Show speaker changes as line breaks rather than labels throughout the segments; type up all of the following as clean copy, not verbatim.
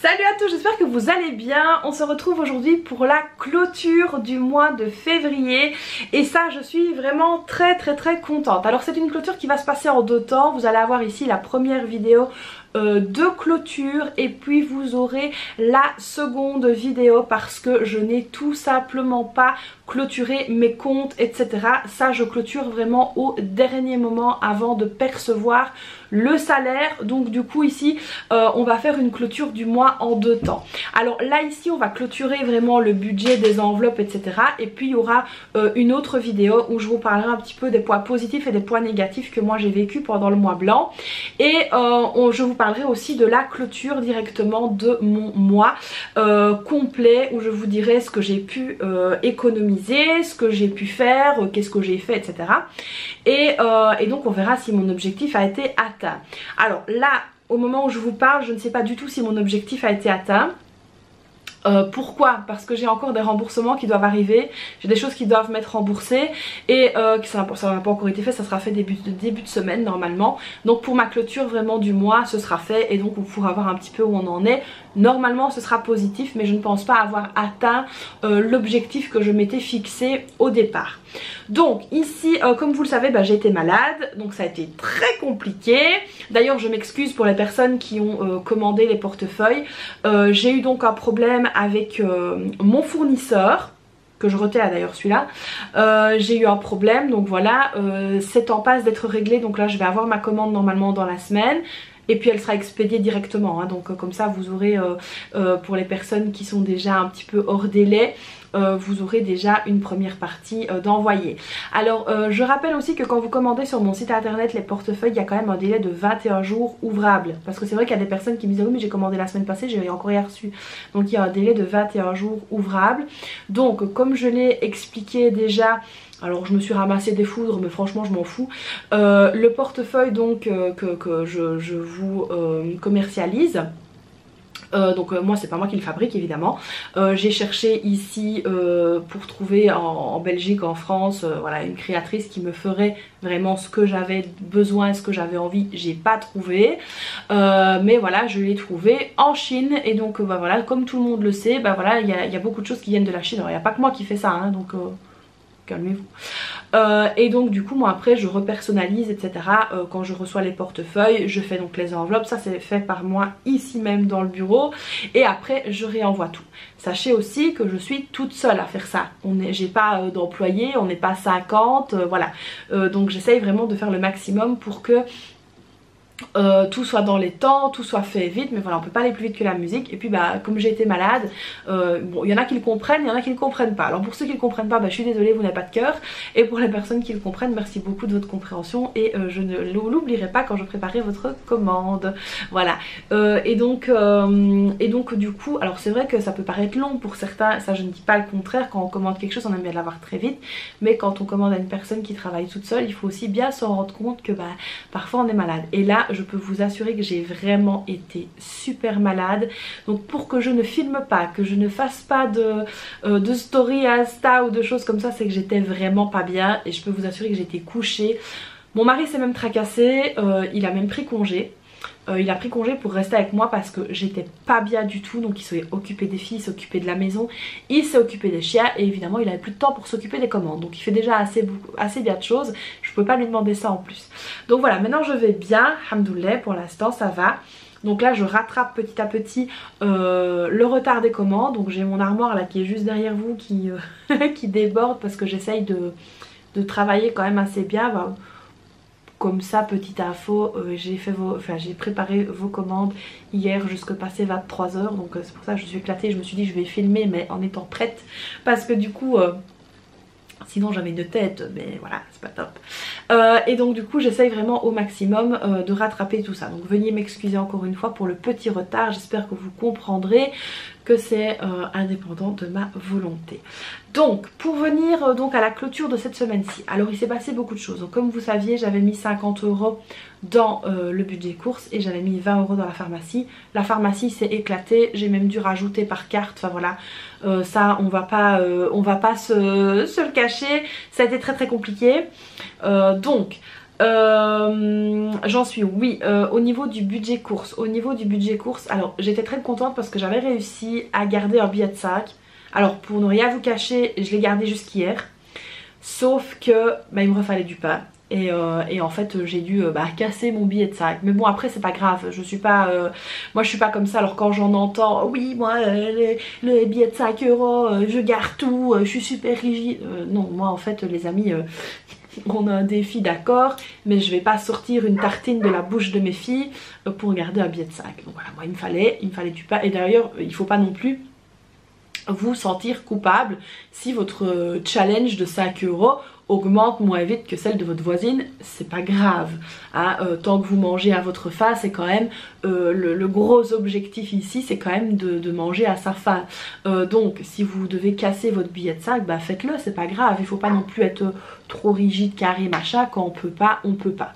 Salut à tous, j'espère que vous allez bien. On se retrouve aujourd'hui pour la clôture du mois de février et ça je suis vraiment très contente. Alors c'est une clôture qui va se passer en deux temps. Vous allez avoir ici la première vidéo de clôture et puis vous aurez la seconde vidéo parce que je n'ai tout simplement pas clôturé mes comptes etc. Ça je clôture vraiment au dernier moment avant de percevoir le salaire. Donc du coup ici on va faire une clôture du mois en deux temps. Alors là ici on va clôturer vraiment le budget des enveloppes etc. Et puis il y aura une autre vidéo où je vous parlerai un petit peu des points positifs et des points négatifs que moi j'ai vécu pendant le mois blanc. Et je vous parlerai aussi de la clôture directement de mon mois complet où je vous dirai ce que j'ai pu économiser, ce que j'ai pu faire, qu'est-ce que j'ai fait etc. Et donc on verra si mon objectif a été atteint. Alors là au moment où je vous parle je ne sais pas du tout si mon objectif a été atteint. Pourquoi? Parce que j'ai encore des remboursements qui doivent arriver, j'ai des choses qui doivent m'être remboursées et ça n'a pas encore été fait, ça sera fait début de semaine normalement. Donc pour ma clôture vraiment du mois ce sera fait et donc vous pourrez voir un petit peu où on en est. Normalement ce sera positif mais je ne pense pas avoir atteint l'objectif que je m'étais fixé au départ. Donc ici comme vous le savez j'ai été malade donc ça a été très compliqué. D'ailleurs je m'excuse pour les personnes qui ont commandé les portefeuilles. J'ai eu donc un problème avec mon fournisseur que je retais d'ailleurs celui-là. J'ai eu un problème donc voilà, c'est en passe d'être réglé donc là je vais avoir ma commande normalement dans la semaine. Et puis elle sera expédiée directement hein, donc comme ça vous aurez pour les personnes qui sont déjà un petit peu hors délai vous aurez déjà une première partie d'envoyer. Alors je rappelle aussi que quand vous commandez sur mon site internet les portefeuilles il y a quand même un délai de 21 jours ouvrables. Parce que c'est vrai qu'il y a des personnes qui me disent oui mais j'ai commandé la semaine passée, j'ai encore rien reçu. Donc il y a un délai de 21 jours ouvrables. Donc comme je l'ai expliqué déjà, alors je me suis ramassé des foudres mais franchement je m'en fous. Le portefeuille donc que je vous commercialise. Donc moi c'est pas moi qui le fabrique évidemment. J'ai cherché ici pour trouver en Belgique, en France, voilà une créatrice qui me ferait vraiment ce que j'avais besoin, ce que j'avais envie. J'ai pas trouvé mais voilà je l'ai trouvé en Chine et donc voilà comme tout le monde le sait voilà il y a beaucoup de choses qui viennent de la Chine. Alors il n'y a pas que moi qui fais ça hein, donc calmez-vous. Et donc du coup moi après je repersonnalise etc. Quand je reçois les portefeuilles je fais donc les enveloppes, ça c'est fait par moi ici même dans le bureau et après je réenvoie tout. Sachez aussi que je suis toute seule à faire ça, j'ai pas d'employés, on n'est pas 50 voilà donc j'essaye vraiment de faire le maximum pour que tout soit dans les temps, tout soit fait vite, mais voilà on peut pas aller plus vite que la musique. Et puis comme j'ai été malade, bon il y en a qui le comprennent, il y en a qui le comprennent pas. Alors pour ceux qui le comprennent pas, je suis désolée, vous n'avez pas de cœur. Et pour les personnes qui le comprennent, merci beaucoup de votre compréhension et je ne l'oublierai pas quand je préparerai votre commande. Voilà et donc du coup, alors c'est vrai que ça peut paraître long pour certains, ça je ne dis pas le contraire, quand on commande quelque chose on aime bien l'avoir très vite, mais quand on commande à une personne qui travaille toute seule, il faut aussi bien se rendre compte que parfois on est malade. Et là je peux vous assurer que j'ai vraiment été super malade. Donc pour que je ne filme pas, que je ne fasse pas de story Insta ou de choses comme ça, c'est que j'étais vraiment pas bien. Et je peux vous assurer que j'étais couchée. Mon mari s'est même tracassé, il a même pris congé. Il a pris congé pour rester avec moi parce que j'étais pas bien du tout. Donc il s'est occupé des filles, il s'est occupé de la maison, il s'est occupé des chiens et évidemment il avait plus de temps pour s'occuper des commandes. Donc il fait déjà assez bien de choses, je pouvais pas lui demander ça en plus. Donc voilà, maintenant je vais bien, alhamdoulilah, pour l'instant ça va. Donc là je rattrape petit à petit le retard des commandes. Donc j'ai mon armoire là qui est juste derrière vous qui, qui déborde parce que j'essaye de travailler quand même assez bien. Comme ça, petite info, j'ai préparé vos commandes hier jusque passé 23 h. Donc c'est pour ça que je suis éclatée. Je me suis dit je vais filmer mais en étant prête. Parce que du coup, sinon j'avais une tête, mais voilà, c'est pas top. Et donc du coup j'essaye vraiment au maximum de rattraper tout ça. Donc veuillez m'excuser encore une fois pour le petit retard. J'espère que vous comprendrez que c'est indépendant de ma volonté. Donc pour venir donc à la clôture de cette semaine-ci, alors il s'est passé beaucoup de choses. Donc, comme vous saviez j'avais mis 50 € dans le budget course et j'avais mis 20 € dans la pharmacie. La pharmacie s'est éclatée, j'ai même dû rajouter par carte, enfin voilà, ça on va pas se le cacher, ça a été très compliqué. Donc J'en suis, oui, au niveau du budget course. Alors j'étais très contente parce que j'avais réussi à garder un billet de sac. Alors pour ne rien vous cacher, je l'ai gardé jusqu'hier. Sauf que bah, il me refallait du pain. Et en fait j'ai dû casser mon billet de sac. Mais bon, après c'est pas grave, je suis pas moi je suis pas comme ça. Alors quand j'en entends oui moi les billets de 5 euros, je garde tout, je suis super rigide, non, moi en fait les amis, on a un défi, d'accord, mais je vais pas sortir une tartine de la bouche de mes filles pour garder un billet de sac. Donc voilà, moi il me fallait du pain. Et d'ailleurs il faut pas non plus vous sentir coupable si votre challenge de 5 euros augmente moins vite que celle de votre voisine. C'est pas grave, hein, tant que vous mangez à votre faim, c'est quand même le gros objectif ici, c'est quand même de manger à sa faim. Donc si vous devez casser votre billet de sac, bah faites-le, c'est pas grave. Il faut pas non plus être trop rigide, carré, machin. Quand on peut pas, on peut pas.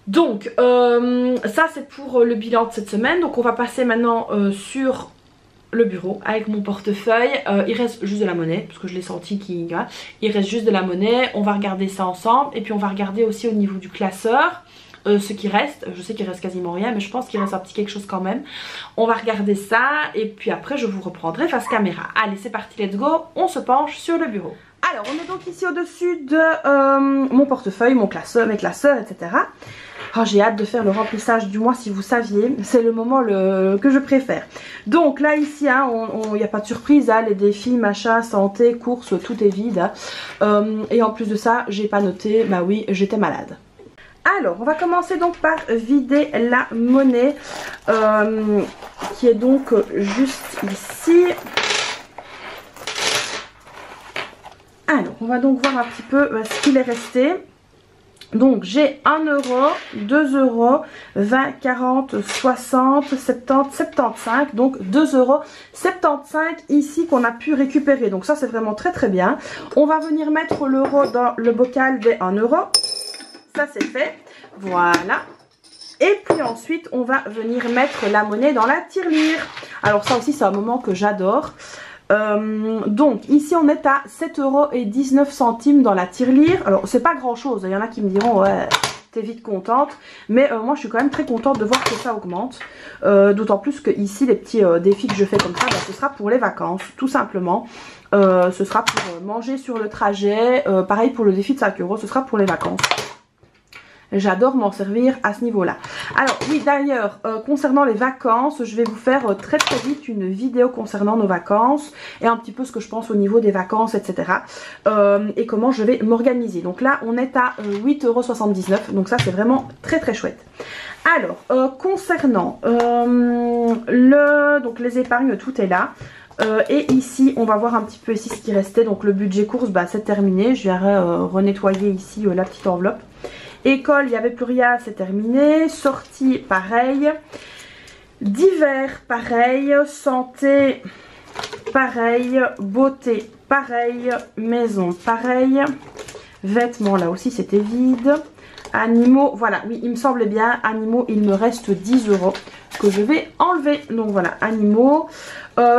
Donc ça c'est pour le bilan de cette semaine. Donc on va passer maintenant sur le bureau avec mon portefeuille. Il reste juste de la monnaie parce que je l'ai senti qu'il il reste juste de la monnaie. On va regarder ça ensemble et puis on va regarder aussi au niveau du classeur ce qui reste. Je sais qu'il reste quasiment rien mais je pense qu'il reste un petit quelque chose quand même. On va regarder ça et puis après je vous reprendrai face caméra. Allez, c'est parti, let's go, on se penche sur le bureau. Alors on est donc ici au-dessus de mon portefeuille, mon classeur, mes classeurs, etc. Oh, j'ai hâte de faire le remplissage du mois, si vous saviez, c'est le moment que je préfère. Donc là ici, hein, il n'y a pas de surprise, hein, les défis, machin, santé, courses, tout est vide. Hein. Et en plus de ça, j'ai pas noté, bah oui, j'étais malade. Alors, on va commencer donc par vider la monnaie, qui est donc juste ici. Alors, on va donc voir un petit peu ce qu'il est resté. Donc j'ai 1 euro, 2 euros, 20, 40, 60, 70, 75. Donc 2 euros 75 ici qu'on a pu récupérer. Donc ça c'est vraiment très très bien. On va venir mettre l'euro dans le bocal des 1 euro. Ça c'est fait. Voilà. Et puis ensuite on va venir mettre la monnaie dans la tirelire. Alors ça aussi c'est un moment que j'adore. Donc ici on est à 7,19 € dans la tirelire. Alors c'est pas grand chose, il y en a qui me diront ouais t'es vite contente, mais moi je suis quand même très contente de voir que ça augmente, d'autant plus que ici les petits défis que je fais comme ça, bah, ce sera pour les vacances tout simplement. Ce sera pour manger sur le trajet, pareil pour le défi de 5 euros, ce sera pour les vacances. J'adore m'en servir à ce niveau là. Alors oui, d'ailleurs concernant les vacances, je vais vous faire très très vite une vidéo concernant nos vacances et un petit peu ce que je pense au niveau des vacances, etc. Et comment je vais m'organiser. Donc là on est à 8,79 €, donc ça c'est vraiment très très chouette. Alors concernant donc les épargnes, tout est là. Et ici on va voir un petit peu ici ce qui restait. Donc le budget course, bah c'est terminé. Je viendrai renettoyer ici la petite enveloppe. École, il n'y avait plus rien, c'est terminé. Sortie, pareil. Divers, pareil. Santé, pareil. Beauté, pareil. Maison, pareil. Vêtements, là aussi c'était vide. Animaux, voilà, oui, il me semblait bien. Animaux, il me reste 10 € que je vais enlever. Donc voilà, animaux.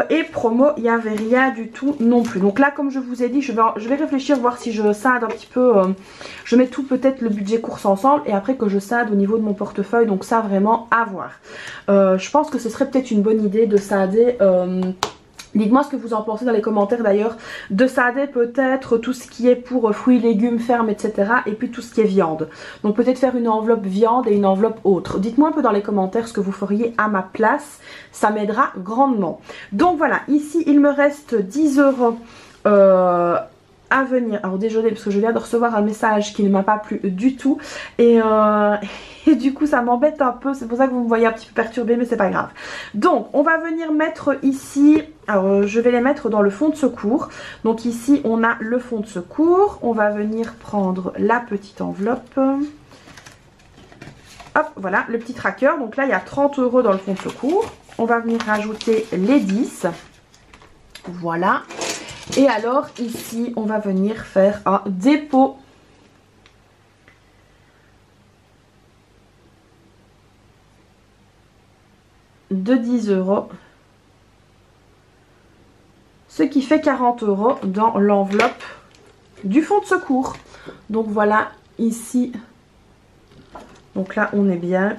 Et promo, il n'y avait rien du tout non plus. Donc là, comme je vous ai dit, je vais réfléchir, voir si je scinde un petit peu. Je mets tout peut-être le budget course ensemble et après que je scinde au niveau de mon portefeuille. Donc ça, vraiment à voir. Je pense que ce serait peut-être une bonne idée de scinder. Dites-moi ce que vous en pensez dans les commentaires d'ailleurs, de scinder peut-être tout ce qui est pour fruits, légumes, ferme, etc. et puis tout ce qui est viande. Donc peut-être faire une enveloppe viande et une enveloppe autre. Dites-moi un peu dans les commentaires ce que vous feriez à ma place, ça m'aidera grandement. Donc voilà, ici il me reste 10 € à venir. Alors désolé parce que je viens de recevoir un message qui ne m'a pas plu du tout et du coup ça m'embête un peu, c'est pour ça que vous me voyez un petit peu perturbée, mais c'est pas grave. Donc on va venir mettre ici, alors je vais les mettre dans le fonds de secours. Donc ici on a le fonds de secours, on va venir prendre la petite enveloppe. Hop, voilà le petit tracker. Donc là il y a 30 € dans le fonds de secours. On va venir rajouter les 10. Voilà. Et alors ici on va venir faire un dépôt de 10 €, ce qui fait 40 € dans l'enveloppe du fonds de secours. Donc voilà ici Donc là on est bien.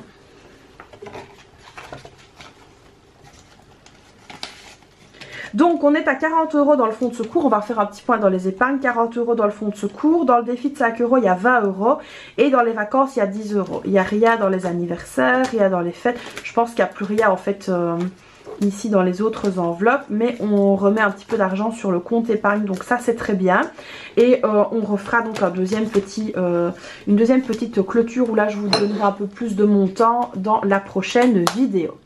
Donc on est à 40 € dans le fonds de secours, on va faire un petit point dans les épargnes, 40 € dans le fonds de secours, dans le défi de 5 € il y a 20 € et dans les vacances il y a 10 €. Il n'y a rien dans les anniversaires, rien dans les fêtes, je pense qu'il n'y a plus rien en fait ici dans les autres enveloppes, mais on remet un petit peu d'argent sur le compte épargne, donc ça c'est très bien. Et on refera donc une deuxième petite clôture où là je vous donnerai un peu plus de montant dans la prochaine vidéo.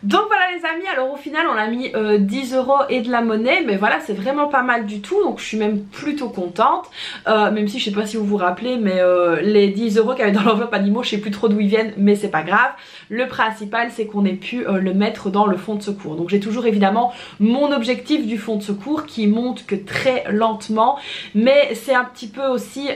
Donc voilà les amis, alors au final on a mis 10 € et de la monnaie, mais voilà c'est vraiment pas mal du tout, donc je suis même plutôt contente, même si je sais pas si vous vous rappelez, mais les 10 € qu'il y avait dans l'enveloppe animaux, je sais plus trop d'où ils viennent, mais c'est pas grave. Le principal c'est qu'on ait pu le mettre dans le fonds de secours, donc j'ai toujours évidemment mon objectif du fonds de secours qui monte que très lentement, mais c'est un petit peu aussi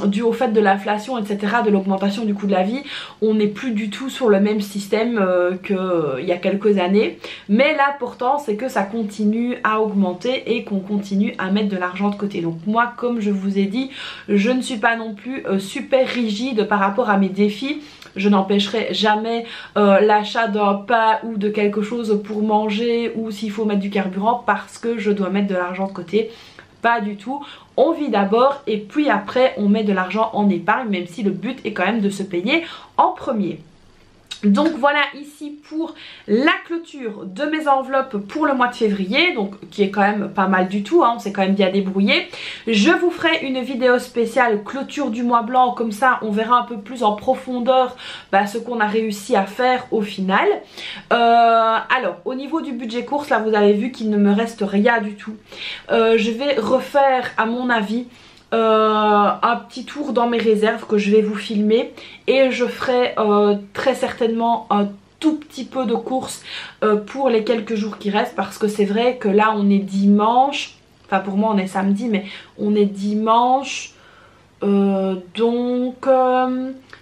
dû au fait de l'inflation etc, de l'augmentation du coût de la vie, on n'est plus du tout sur le même système que il y a quelques années, mais l'important c'est que ça continue à augmenter et qu'on continue à mettre de l'argent de côté. Donc moi comme je vous ai dit, je ne suis pas non plus super rigide par rapport à mes défis. Je n'empêcherai jamais l'achat d'un pain ou de quelque chose pour manger ou s'il faut mettre du carburant parce que je dois mettre de l'argent de côté. Pas du tout, on vit d'abord et puis après on met de l'argent en épargne, même si le but est quand même de se payer en premier. Donc voilà ici pour la clôture de mes enveloppes pour le mois de février, donc qui est quand même pas mal du tout, hein, on s'est quand même bien débrouillé. Je vous ferai une vidéo spéciale clôture du mois blanc, comme ça on verra un peu plus en profondeur ce qu'on a réussi à faire au final. Alors au niveau du budget course, là vous avez vu qu'il ne me reste rien du tout. Je vais refaire à mon avis un petit tour dans mes réserves que je vais vous filmer et je ferai très certainement un tout petit peu de courses pour les quelques jours qui restent, parce que c'est vrai que là on est dimanche, enfin pour moi on est samedi mais on est dimanche, donc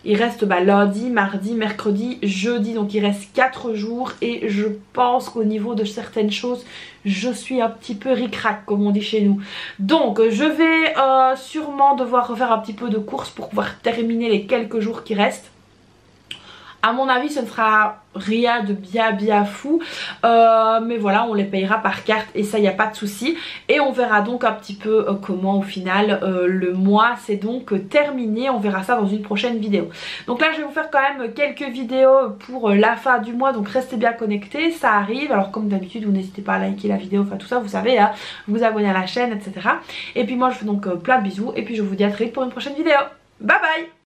il reste lundi, mardi, mercredi, jeudi, donc il reste 4 jours et je pense qu'au niveau de certaines choses je suis un petit peu ric-rac comme on dit chez nous. Donc je vais sûrement devoir refaire un petit peu de courses pour pouvoir terminer les quelques jours qui restent. À mon avis ce ne sera rien de bien fou, mais voilà on les payera par carte et ça il n'y a pas de souci. Et on verra donc un petit peu comment au final le mois c'est donc terminé, on verra ça dans une prochaine vidéo. Donc là je vais vous faire quand même quelques vidéos pour la fin du mois, donc restez bien connectés, ça arrive. Alors comme d'habitude vous n'hésitez pas à liker la vidéo, enfin tout ça vous savez, hein, vous abonner à la chaîne etc. Et puis moi je fais donc plein de bisous et puis je vous dis à très vite pour une prochaine vidéo. Bye bye.